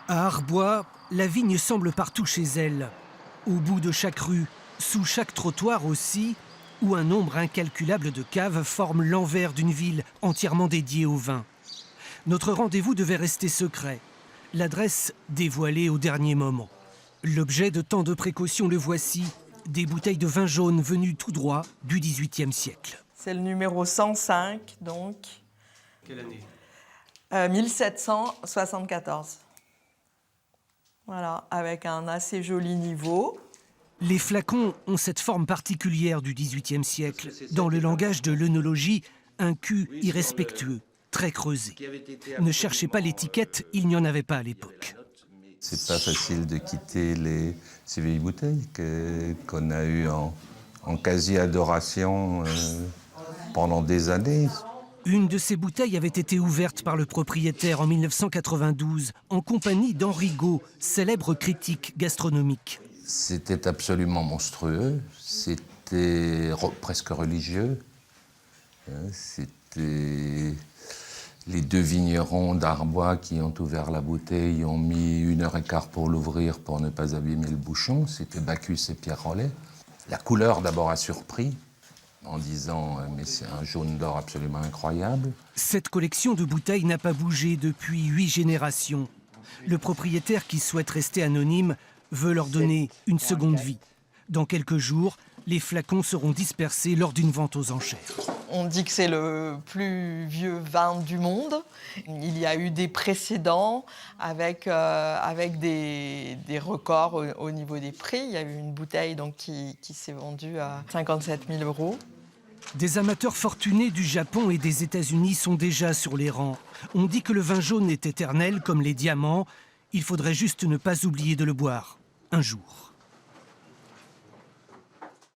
À Arbois, la vigne semble partout chez elle. Au bout de chaque rue, sous chaque trottoir aussi, où un nombre incalculable de caves forme l'envers d'une ville entièrement dédiée au vin. Notre rendez-vous devait rester secret, l'adresse dévoilée au dernier moment. L'objet de tant de précautions, le voici, des bouteilles de vin jaune venues tout droit du XVIIIe siècle. C'est le numéro 105, donc. Quelle année 1774. Voilà, avec un assez joli niveau. Les flacons ont cette forme particulière du XVIIIe siècle. Dans le langage de l'œnologie, un cul irrespectueux, très creusé. Ne cherchez pas l'étiquette, il n'y en avait pas à l'époque. C'est pas facile de quitter ces vieilles bouteilles qu'on a eues en quasi-adoration pendant des années. Une de ces bouteilles avait été ouverte par le propriétaire en 1992, en compagnie d'Henri Gaud, célèbre critique gastronomique. C'était absolument monstrueux, c'était presque religieux. C'était les deux vignerons d'Arbois qui ont ouvert la bouteille, ont mis 1h15 pour l'ouvrir pour ne pas abîmer le bouchon. C'était Bacchus et Pierre Rollet. La couleur d'abord a surpris, en disant mais c'est un jaune d'or absolument incroyable. Cette collection de bouteilles n'a pas bougé depuis 8 générations. Le propriétaire, qui souhaite rester anonyme, veut leur donner une seconde vie. Dans quelques jours, les flacons seront dispersés lors d'une vente aux enchères. On dit que c'est le plus vieux vin du monde. Il y a eu des précédents avec des records au niveau des prix. Il y a eu une bouteille donc, qui s'est vendue à 57 000 €. Des amateurs fortunés du Japon et des États-Unis sont déjà sur les rangs. On dit que le vin jaune est éternel comme les diamants. Il faudrait juste ne pas oublier de le boire un jour.